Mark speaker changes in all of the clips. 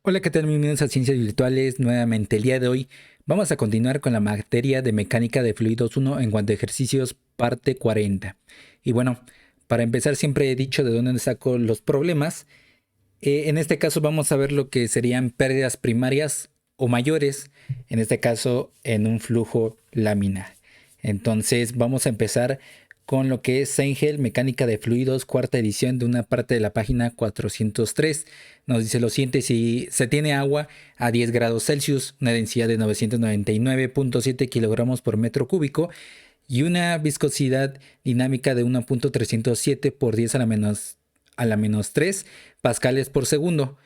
Speaker 1: Hola, ¿qué tal? Bienvenidos a Ciencias Virtuales. Nuevamente el día de hoy vamos a continuar con la materia de Mecánica de Fluidos 1 en cuanto a ejercicios, parte 40. Y bueno, para empezar siempre he dicho de dónde saco los problemas. En este caso vamos a ver lo que serían pérdidas primarias o mayores, en este caso en un flujo laminar. Entonces vamos a empezar con lo que es Sengel, Mecánica de Fluidos, cuarta edición, de una parte de la página 403. Nos dice lo siguiente: si se tiene agua a 10 grados Celsius, una densidad de 999.7 kilogramos por metro cúbico y una viscosidad dinámica de 1.307 por 10 a la menos 3 pascales por segundo,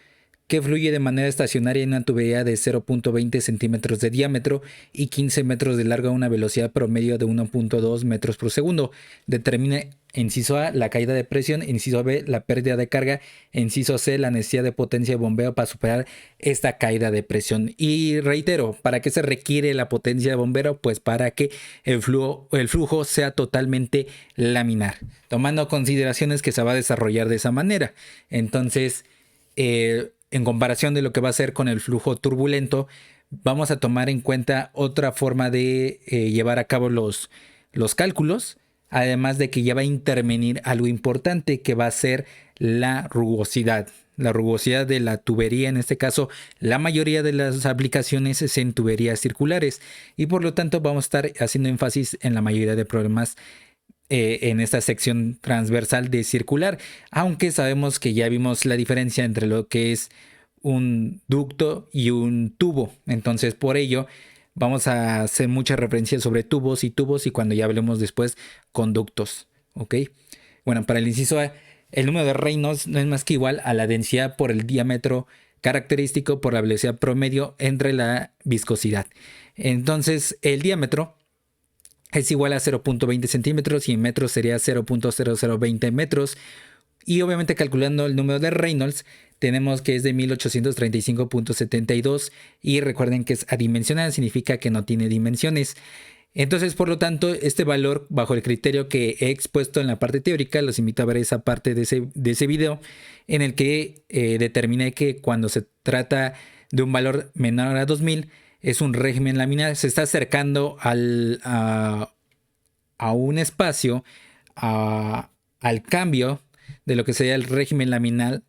Speaker 1: que fluye de manera estacionaria en una tubería de 0.20 centímetros de diámetro y 15 metros de largo a una velocidad promedio de 1.2 metros por segundo. Determine, inciso A, la caída de presión; inciso B, la pérdida de carga; inciso C, la necesidad de potencia de bombeo para superar esta caída de presión. Y reitero, ¿para qué se requiere la potencia de bombeo? Pues para que el flujo sea totalmente laminar, tomando consideraciones que se va a desarrollar de esa manera. Entonces, en comparación de lo que va a ser con el flujo turbulento, vamos a tomar en cuenta otra forma de llevar a cabo los cálculos, además de que ya va a intervenir algo importante, que va a ser la rugosidad. La rugosidad de la tubería, en este caso, la mayoría de las aplicaciones es en tuberías circulares, y por lo tanto vamos a estar haciendo énfasis en la mayoría de problemas en esta sección transversal de circular, aunque sabemos que ya vimos la diferencia entre lo que es un ducto y un tubo. Entonces, por ello vamos a hacer mucha referencia sobre tubos y cuando ya hablemos después conductos. ¿Ok? Bueno, para el inciso A, el número de Reynolds no es más que igual a la densidad por el diámetro característico por la velocidad promedio entre la viscosidad. Entonces, el diámetro es igual a 0.20 centímetros y en metros sería 0.0020 metros. Y obviamente, calculando el número de Reynolds, tenemos que es de 1835.72, y recuerden que es adimensional, significa que no tiene dimensiones. Entonces, por lo tanto, este valor, bajo el criterio que he expuesto en la parte teórica, los invito a ver esa parte de ese video, en el que determiné que cuando se trata de un valor menor a 2000, es un régimen laminar. Se está acercando a un espacio, al cambio de lo que sería el régimen laminar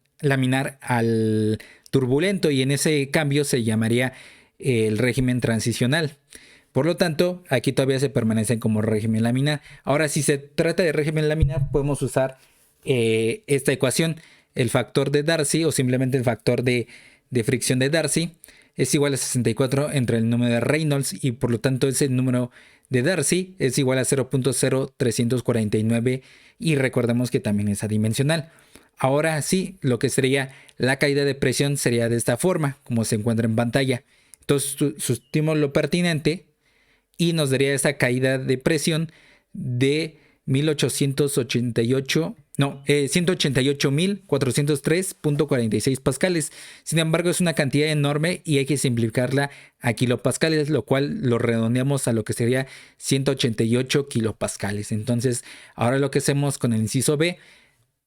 Speaker 1: al turbulento, y en ese cambio se llamaría el régimen transicional. Por lo tanto, aquí todavía se permanecen como régimen laminar. Ahora, si se trata de régimen laminar, podemos usar esta ecuación: el factor de Darcy, o simplemente el factor de fricción de Darcy, es igual a 64 entre el número de Reynolds, y por lo tanto ese número de Darcy es igual a 0.0349, y recordemos que también es adimensional. Ahora sí, lo que sería la caída de presión sería de esta forma, como se encuentra en pantalla. Entonces sustituimos lo pertinente y nos daría esa caída de presión de 188.403.46 pascales. Sin embargo, es una cantidad enorme y hay que simplificarla a kilopascales, lo cual lo redondeamos a lo que sería 188 kilopascales. Entonces, ahora lo que hacemos con el inciso B,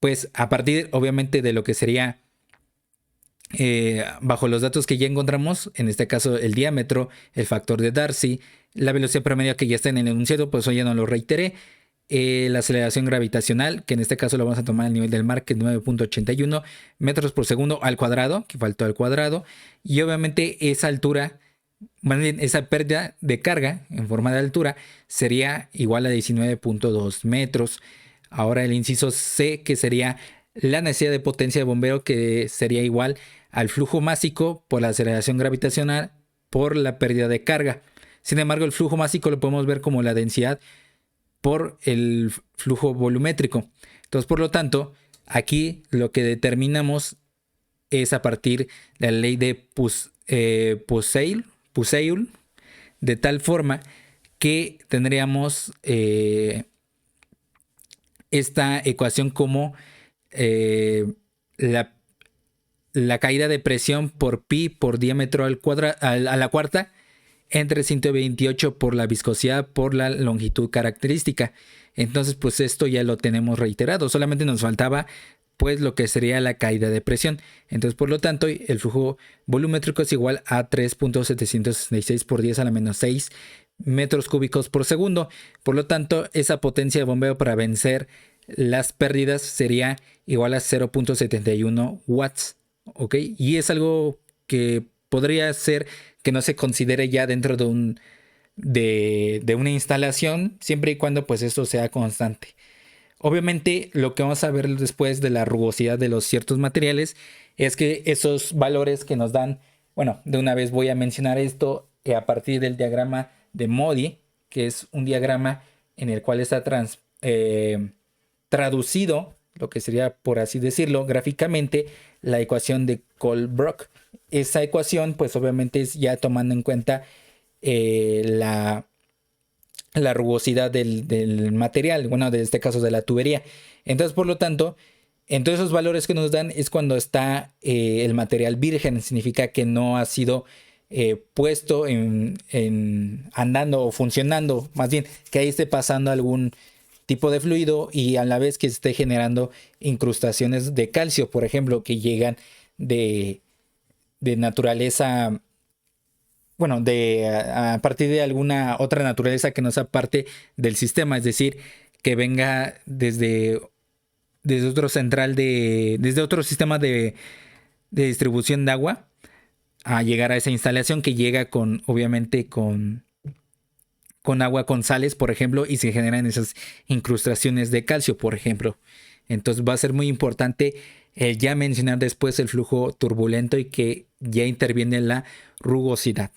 Speaker 1: pues a partir obviamente de lo que sería bajo los datos que ya encontramos, en este caso el diámetro, el factor de Darcy, la velocidad promedio que ya está en el enunciado, pues hoy ya no lo reiteré, la aceleración gravitacional, que en este caso lo vamos a tomar al nivel del mar, que es 9.81 metros por segundo al cuadrado, que faltó al cuadrado, y obviamente esa altura, más bien esa pérdida de carga en forma de altura, sería igual a 19.2 metros. Ahora el inciso C, que sería la necesidad de potencia de bombeo, que sería igual al flujo másico por la aceleración gravitacional por la pérdida de carga. Sin embargo, el flujo másico lo podemos ver como la densidad por el flujo volumétrico. Entonces, por lo tanto, aquí lo que determinamos es a partir de la ley de Puseul, de tal forma que tendríamos esta ecuación como la caída de presión por pi por diámetro a la cuarta, entre 128 por la viscosidad por la longitud característica. Entonces, pues esto ya lo tenemos reiterado. Solamente nos faltaba pues lo que sería la caída de presión. Entonces, por lo tanto, el flujo volumétrico es igual a 3.766 por 10 a la menos 6 metros cúbicos por segundo. Por lo tanto, esa potencia de bombeo para vencer las pérdidas sería igual a 0.71 watts. ¿Ok? Y es algo que podría ser que no se considere ya dentro de una instalación, siempre y cuando pues esto sea constante. Obviamente lo que vamos a ver después de la rugosidad de los ciertos materiales es que esos valores que nos dan, bueno, de una vez voy a mencionar esto a partir del diagrama de Modi, que es un diagrama en el cual está traducido, lo que sería por así decirlo, gráficamente, la ecuación de Colebrook. Esa ecuación pues obviamente es ya tomando en cuenta la rugosidad del material, bueno, en este caso de la tubería. Entonces, por lo tanto, en todos esos valores que nos dan es cuando está el material virgen, significa que no ha sido puesto en andando o funcionando, más bien que ahí esté pasando algún tipo de fluido y a la vez que esté generando incrustaciones de calcio, por ejemplo, que llegan de naturaleza, bueno, a partir de alguna otra naturaleza que no sea parte del sistema, es decir, que venga desde otro central desde otro sistema de distribución de agua a llegar a esa instalación que llega con, obviamente, con agua con sales, por ejemplo, y se generan esas incrustaciones de calcio, por ejemplo. Entonces va a ser muy importante ya mencionar después el flujo turbulento y que ya interviene la rugosidad.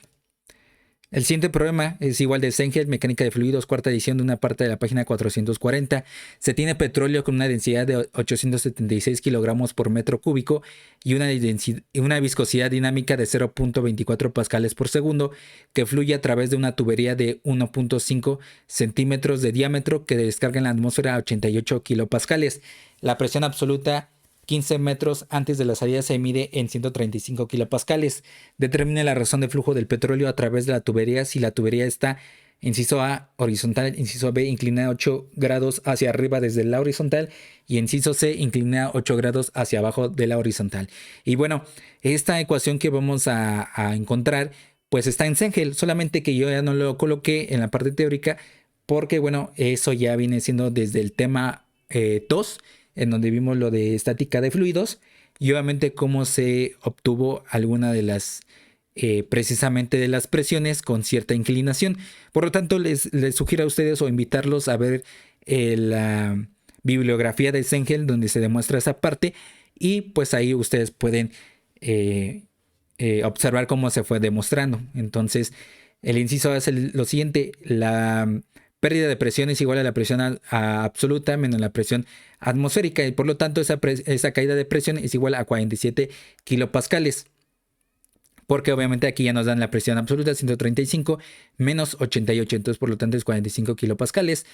Speaker 1: El siguiente problema es igual de Sengel, mecánica de fluidos, cuarta edición, de una parte de la página 440. Se tiene petróleo con una densidad de 876 kilogramos por metro cúbico y una viscosidad dinámica de 0.24 pascales por segundo que fluye a través de una tubería de 1.5 centímetros de diámetro que descarga en la atmósfera a 88 kilopascales. La presión absoluta 15 metros antes de la salida se mide en 135 kilopascales. Determine la razón de flujo del petróleo a través de la tubería si la tubería está, inciso A, horizontal, inciso B, inclinada 8 grados hacia arriba desde la horizontal y inciso C, inclinada 8 grados hacia abajo de la horizontal. Y bueno, esta ecuación que vamos a encontrar pues está en Sengel, solamente que yo ya no lo coloqué en la parte teórica porque bueno, eso ya viene siendo desde el tema 2, en donde vimos lo de estática de fluidos y obviamente cómo se obtuvo alguna de las precisamente de las presiones con cierta inclinación. Por lo tanto, les sugiero a ustedes o invitarlos a ver la bibliografía de Sengel donde se demuestra esa parte y pues ahí ustedes pueden observar cómo se fue demostrando. Entonces, el inciso es lo siguiente: la pérdida de presión es igual a la presión absoluta menos la presión atmosférica y por lo tanto esa caída de presión es igual a 47 kilopascales. Porque obviamente aquí ya nos dan la presión absoluta 135 menos 88, entonces por lo tanto es 45 kilopascales.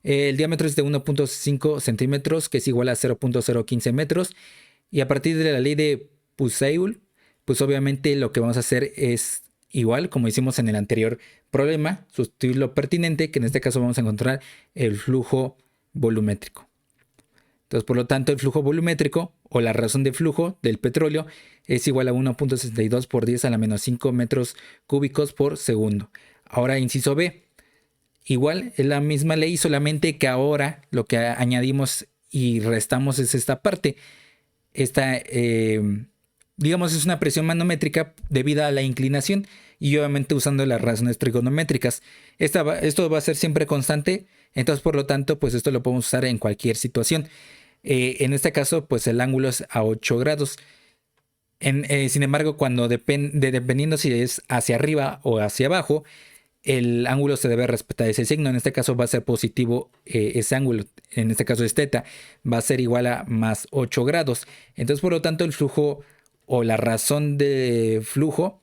Speaker 1: El diámetro es de 1.5 centímetros, que es igual a 0.015 metros. Y a partir de la ley de Puseul, pues obviamente lo que vamos a hacer es igual, como hicimos en el anterior problema, sustituir lo pertinente, que en este caso vamos a encontrar el flujo volumétrico. Entonces, por lo tanto, el flujo volumétrico o la razón de flujo del petróleo es igual a 1.62 por 10 a la menos 5 metros cúbicos por segundo. Ahora, inciso B. Igual, es la misma ley, solamente que ahora lo que añadimos y restamos es esta parte. Esta, digamos, es una presión manométrica debido a la inclinación y obviamente usando las razones trigonométricas. Esto va a ser siempre constante, entonces por lo tanto, pues esto lo podemos usar en cualquier situación. En este caso, pues el ángulo es a 8 grados. Sin embargo, cuando dependiendo si es hacia arriba o hacia abajo, el ángulo se debe respetar ese signo. En este caso va a ser positivo ese ángulo. En este caso es θ. Va a ser igual a más 8 grados. Entonces, por lo tanto, el flujo o la razón de flujo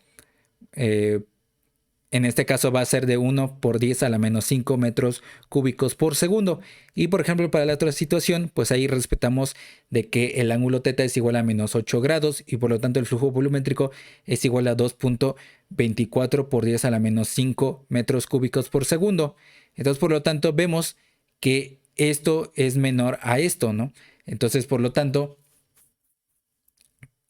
Speaker 1: en este caso va a ser de 1 por 10 a la menos 5 metros cúbicos por segundo. Y por ejemplo, para la otra situación, pues ahí respetamos de que el ángulo θ es igual a menos 8 grados y por lo tanto el flujo volumétrico es igual a 2.24 por 10 a la menos 5 metros cúbicos por segundo. Entonces, por lo tanto, vemos que esto es menor a esto, ¿no? Entonces, por lo tanto,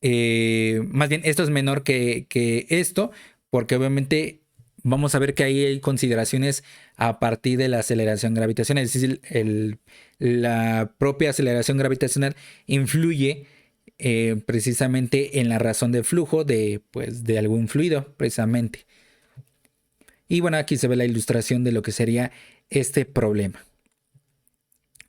Speaker 1: Más bien, esto es menor que esto, porque obviamente vamos a ver que ahí hay consideraciones a partir de la aceleración gravitacional. Es decir, la propia aceleración gravitacional influye precisamente en la razón del flujo de, pues, de algún fluido, precisamente. Y bueno, aquí se ve la ilustración de lo que sería este problema.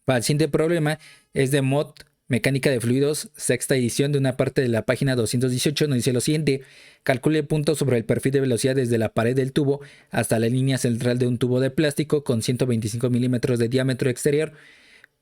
Speaker 1: Para el siguiente problema es de MOT, Mecánica de Fluidos, sexta edición, de una parte de la página 218, nos dice lo siguiente: calcule puntos sobre el perfil de velocidad desde la pared del tubo hasta la línea central de un tubo de plástico con 125 milímetros de diámetro exterior.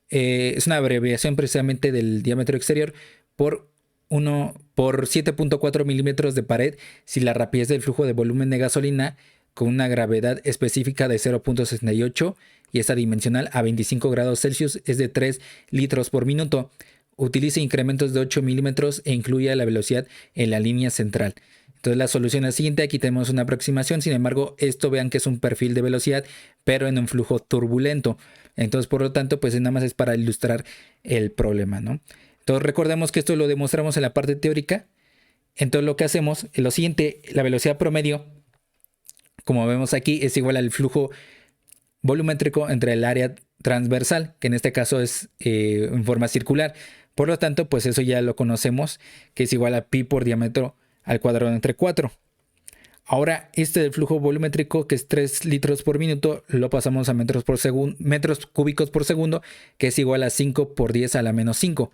Speaker 1: Es una abreviación precisamente del diámetro exterior por 7.4 milímetros de pared si la rapidez del flujo de volumen de gasolina con una gravedad específica de 0.68 y esta dimensional a 25 grados Celsius es de 3 litros por minuto. Utilice incrementos de 8 milímetros e incluya la velocidad en la línea central. Entonces la solución es la siguiente: aquí tenemos una aproximación, sin embargo esto vean que es un perfil de velocidad pero en un flujo turbulento. Entonces por lo tanto pues nada más es para ilustrar el problema, ¿no? Entonces recordemos que esto lo demostramos en la parte teórica. Entonces lo que hacemos es lo siguiente: la velocidad promedio, como vemos aquí, es igual al flujo volumétrico entre el área transversal, que en este caso es en forma circular. Por lo tanto, pues eso ya lo conocemos, que es igual a pi por diámetro al cuadrado entre 4. Ahora, este del flujo volumétrico, que es 3 litros por minuto, lo pasamos a metros cúbicos por segundo, que es igual a 5 por 10 a la menos 5.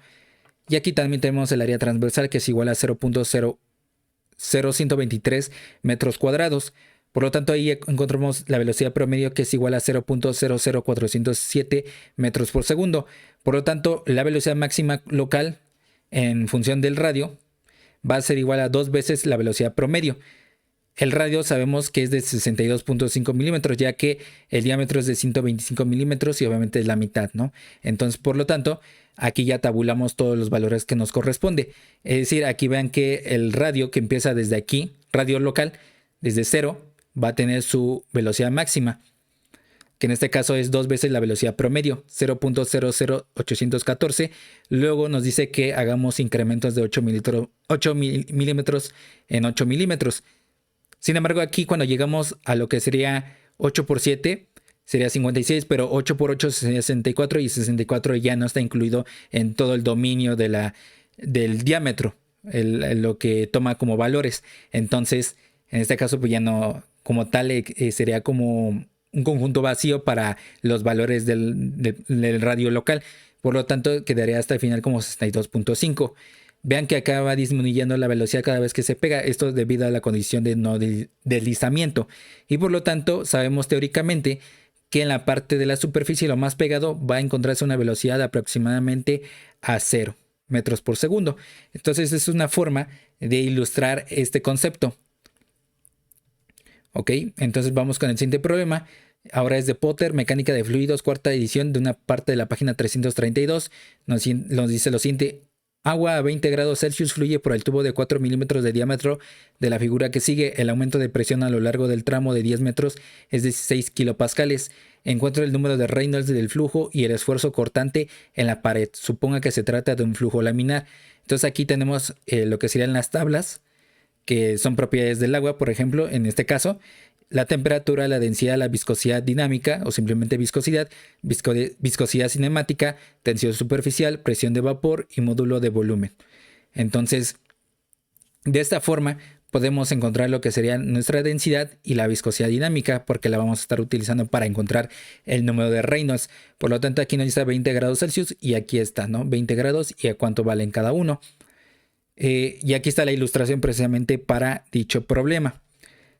Speaker 1: Y aquí también tenemos el área transversal, que es igual a 0.0123 metros cuadrados. Por lo tanto, ahí encontramos la velocidad promedio, que es igual a 0.00407 metros por segundo. Por lo tanto, la velocidad máxima local en función del radio va a ser igual a 2 veces la velocidad promedio. El radio sabemos que es de 62.5 milímetros, ya que el diámetro es de 125 milímetros y obviamente es la mitad, ¿no? Entonces, por lo tanto, aquí ya tabulamos todos los valores que nos corresponde. Es decir, aquí vean que el radio que empieza desde aquí, radio local, desde 0, va a tener su velocidad máxima, que en este caso es 2 veces la velocidad promedio, 0.00814. Luego nos dice que hagamos incrementos de 8 milímetros en 8 milímetros. Sin embargo, aquí cuando llegamos a lo que sería 8 por 7, sería 56, pero 8 por 8 sería 64 y 64 ya no está incluido en todo el dominio del diámetro, lo que toma como valores. Entonces, en este caso, pues ya no, como tal, sería como un conjunto vacío para los valores del radio local. Por lo tanto, quedaría hasta el final como 62.5. Vean que acá va disminuyendo la velocidad cada vez que se pega. Esto es debido a la condición de no deslizamiento. Y por lo tanto, sabemos teóricamente que en la parte de la superficie lo más pegado va a encontrarse una velocidad de aproximadamente a 0 metros por segundo. Entonces, es una forma de ilustrar este concepto. Ok, entonces vamos con el siguiente problema. Ahora es de Potter, Mecánica de Fluidos, cuarta edición, de una parte de la página 332. Nos dice lo siguiente: agua a 20 grados Celsius fluye por el tubo de 4 milímetros de diámetro de la figura que sigue. El aumento de presión a lo largo del tramo de 10 metros es de 6 kilopascales. Encuentra el número de Reynolds del flujo y el esfuerzo cortante en la pared. Suponga que se trata de un flujo laminar. Entonces aquí tenemos lo que serían las tablas, que son propiedades del agua. Por ejemplo, en este caso, la temperatura, la densidad, la viscosidad dinámica o simplemente viscosidad, viscosidad cinemática, tensión superficial, presión de vapor y módulo de volumen. Entonces, de esta forma podemos encontrar lo que sería nuestra densidad y la viscosidad dinámica, porque la vamos a estar utilizando para encontrar el número de Reynolds. Por lo tanto, aquí nos dice 20 grados Celsius y aquí está, ¿no? 20 grados y a cuánto valen cada uno. Y aquí está la ilustración precisamente para dicho problema.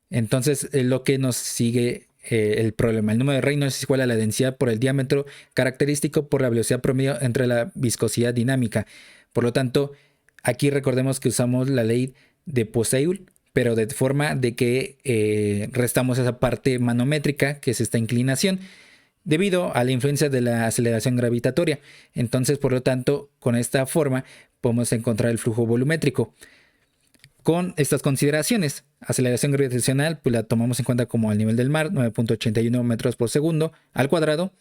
Speaker 1: Entonces, lo que nos sigue el problema. El número de Reynolds es igual a la densidad por el diámetro característico por la velocidad promedio entre la viscosidad dinámica. Por lo tanto, aquí recordemos que usamos la ley de Poiseuille, pero de forma de que restamos esa parte manométrica, que es esta inclinación, debido a la influencia de la aceleración gravitatoria. Entonces, por lo tanto, con esta forma podemos encontrar el flujo volumétrico. Con estas consideraciones, aceleración gravitacional, pues la tomamos en cuenta como al nivel del mar, 9.81 metros por segundo al cuadrado.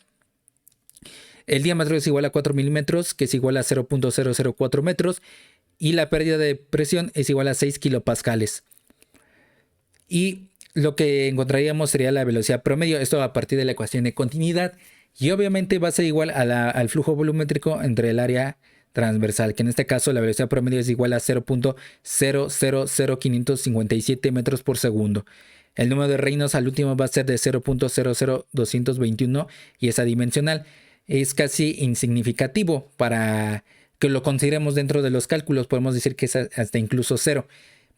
Speaker 1: El diámetro es igual a 4 milímetros, que es igual a 0.004 metros. y la pérdida de presión es igual a 6 kilopascales. Y lo que encontraríamos sería la velocidad promedio, esto a partir de la ecuación de continuidad, y obviamente va a ser igual al flujo volumétrico entre el área transversal, que en este caso la velocidad promedio es igual a 0.000557 metros por segundo. El número de Reynolds al último va a ser de 0.00221 y es adimensional. Es casi insignificativo para que lo consideremos dentro de los cálculos. Podemos decir que es hasta incluso cero.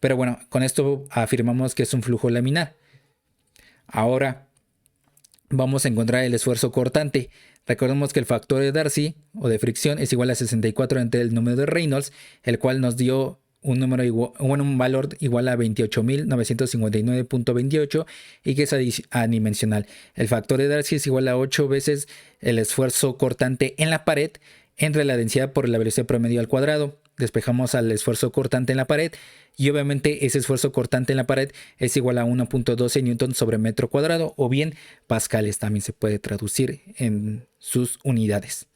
Speaker 1: Pero bueno, con esto afirmamos que es un flujo laminar. Ahora vamos a encontrar el esfuerzo cortante. Recordemos que el factor de Darcy o de fricción es igual a 64 entre el número de Reynolds, el cual nos dio un valor igual a 28.959.28 y que es adimensional. El factor de Darcy es igual a 8 veces el esfuerzo cortante en la pared entre la densidad por la velocidad promedio al cuadrado. Despejamos al esfuerzo cortante en la pared y obviamente ese esfuerzo cortante en la pared es igual a 1.12 newton sobre metro cuadrado, o bien pascales, también se puede traducir en sus unidades.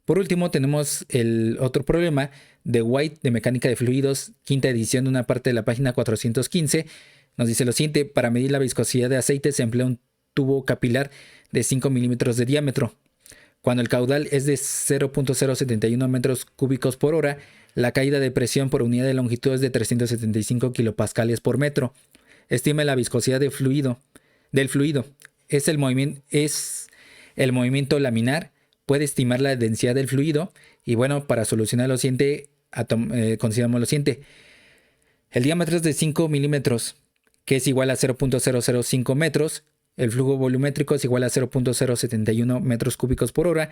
Speaker 1: Por último tenemos el otro problema de White de mecánica de fluidos, quinta edición, de una parte de la página 415. Nos dice lo siguiente: para medir la viscosidad de aceite se emplea un tubo capilar de 5 milímetros de diámetro. Cuando el caudal es de 0.071 metros cúbicos por hora, la caída de presión por unidad de longitud es de 375 kilopascales por metro. Estime la viscosidad del fluido. Es el movimiento laminar. Puede estimar la densidad del fluido. Y bueno, para solucionar lo siguiente, consideramos lo siguiente. El diámetro es de 5 milímetros, que es igual a 0.005 metros. El flujo volumétrico es igual a 0.071 metros cúbicos por hora,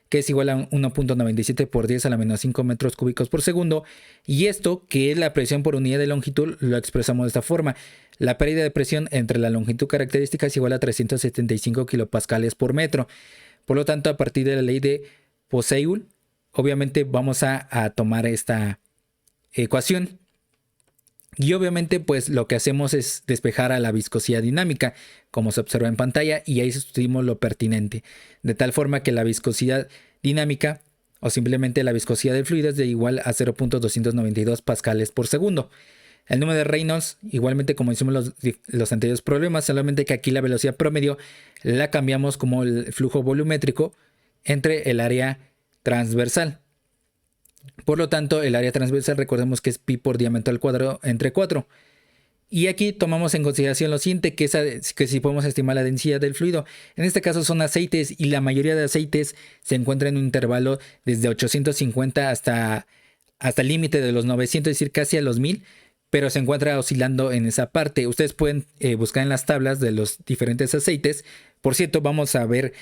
Speaker 1: que es igual a 1.97 por 10 a la menos 5 metros cúbicos por segundo. Y esto, que es la presión por unidad de longitud, lo expresamos de esta forma. La pérdida de presión entre la longitud característica es igual a 375 kilopascales por metro. Por lo tanto, a partir de la ley de Poiseuille, obviamente vamos a tomar esta ecuación. Y obviamente pues lo que hacemos es despejar a la viscosidad dinámica, como se observa en pantalla, y ahí sustituimos lo pertinente. De tal forma que la viscosidad dinámica, o simplemente la viscosidad del fluido, es de igual a 0.292 pascales por segundo. El número de Reynolds, igualmente como hicimos los anteriores problemas, solamente que aquí la velocidad promedio la cambiamos como el flujo volumétrico entre el área transversal. Por lo tanto, el área transversal, recordemos que es pi por diámetro al cuadrado entre 4. Y aquí tomamos en consideración lo siguiente, que si podemos estimar la densidad del fluido. En este caso son aceites, y la mayoría de aceites se encuentra en un intervalo desde 850 hasta el límite de los 900, es decir, casi a los 1000. Pero se encuentra oscilando en esa parte. Ustedes pueden buscar en las tablas de los diferentes aceites. Por cierto, vamos a ver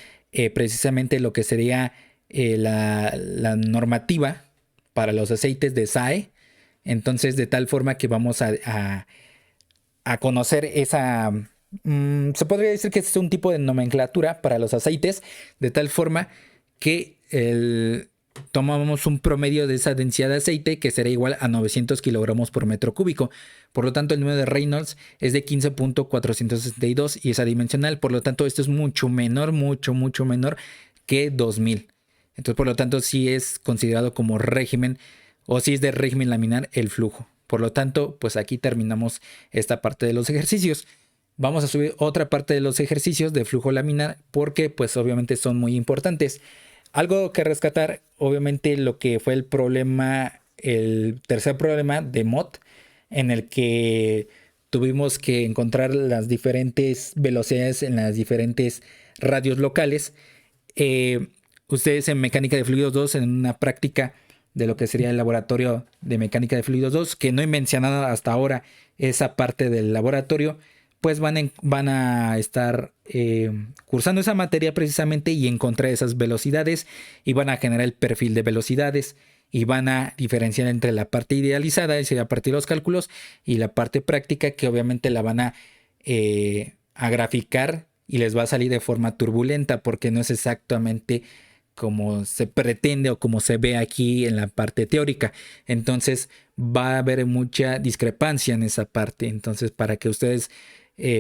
Speaker 1: precisamente lo que sería la normativa para los aceites de SAE. Entonces, de tal forma que vamos a conocer esa... se podría decir que es un tipo de nomenclatura para los aceites, de tal forma que tomamos un promedio de esa densidad de aceite, que será igual a 900 kilogramos por metro cúbico. Por lo tanto, el número de Reynolds es de 15.462 y es adimensional. Por lo tanto, esto es mucho menor que 2000. Entonces, por lo tanto, sí es considerado como régimen, o sí es de régimen laminar el flujo. Por lo tanto, pues aquí terminamos esta parte de los ejercicios. Vamos a subir otra parte de los ejercicios de flujo laminar, porque pues obviamente son muy importantes. Algo que rescatar, obviamente, lo que fue el tercer problema de Mott, en el que tuvimos que encontrar las diferentes velocidades en las diferentes radios locales. Ustedes en Mecánica de Fluidos 2, en una práctica de lo que sería el laboratorio de Mecánica de Fluidos 2, que no he mencionado hasta ahora esa parte del laboratorio, pues van a estar cursando esa materia precisamente y encontrar esas velocidades, y van a generar el perfil de velocidades, y van a diferenciar entre la parte idealizada, es decir, a partir de los cálculos, y la parte práctica, que obviamente la van a graficar, y les va a salir de forma turbulenta porque no es exactamente como se pretende o como se ve aquí en la parte teórica. Entonces va a haber mucha discrepancia en esa parte. Entonces, para que ustedes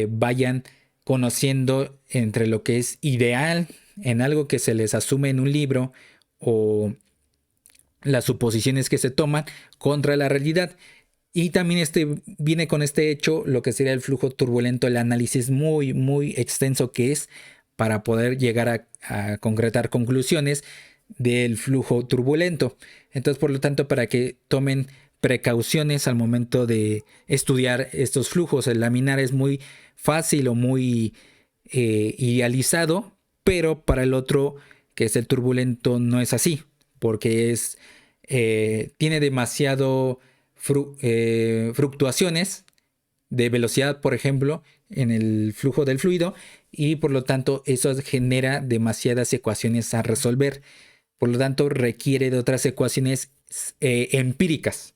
Speaker 1: vayan conociendo entre lo que es ideal en algo que se les asume en un libro, o las suposiciones que se toman contra la realidad. Y también viene con este hecho lo que sería el flujo turbulento, el análisis muy, muy extenso que es para poder llegar a concretar conclusiones del flujo turbulento. Entonces, por lo tanto, para que tomen precauciones al momento de estudiar estos flujos. El laminar es muy fácil o muy idealizado, pero para el otro, que es el turbulento, no es así, porque tiene demasiado fluctuaciones de velocidad, por ejemplo, en el flujo del fluido, y por lo tanto eso genera demasiadas ecuaciones a resolver. Por lo tanto, requiere de otras ecuaciones empíricas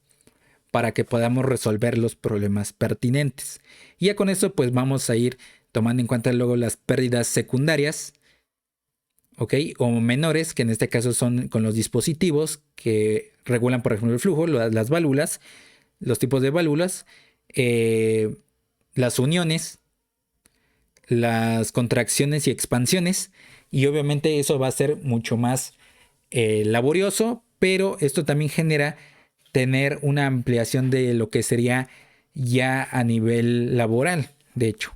Speaker 1: para que podamos resolver los problemas pertinentes. Y ya con eso, pues vamos a ir tomando en cuenta luego las pérdidas secundarias, ¿ok? O menores, que en este caso son con los dispositivos que regulan, por ejemplo, el flujo, las válvulas, los tipos de válvulas, las uniones, las contracciones y expansiones. Y obviamente eso va a ser mucho más laborioso, pero esto también genera tener una ampliación de lo que sería ya a nivel laboral, de hecho.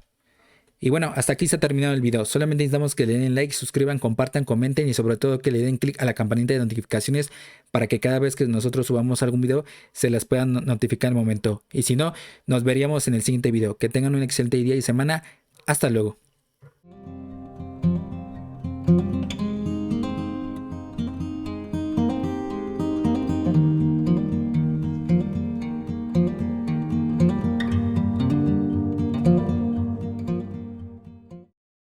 Speaker 1: Y bueno, hasta aquí se ha terminado el video. Solamente necesitamos que le den like, suscriban, compartan, comenten y sobre todo que le den clic a la campanita de notificaciones para que cada vez que nosotros subamos algún video se las puedan notificar al momento. Y si no, nos veríamos en el siguiente video. Que tengan un excelente día y semana. Hasta luego.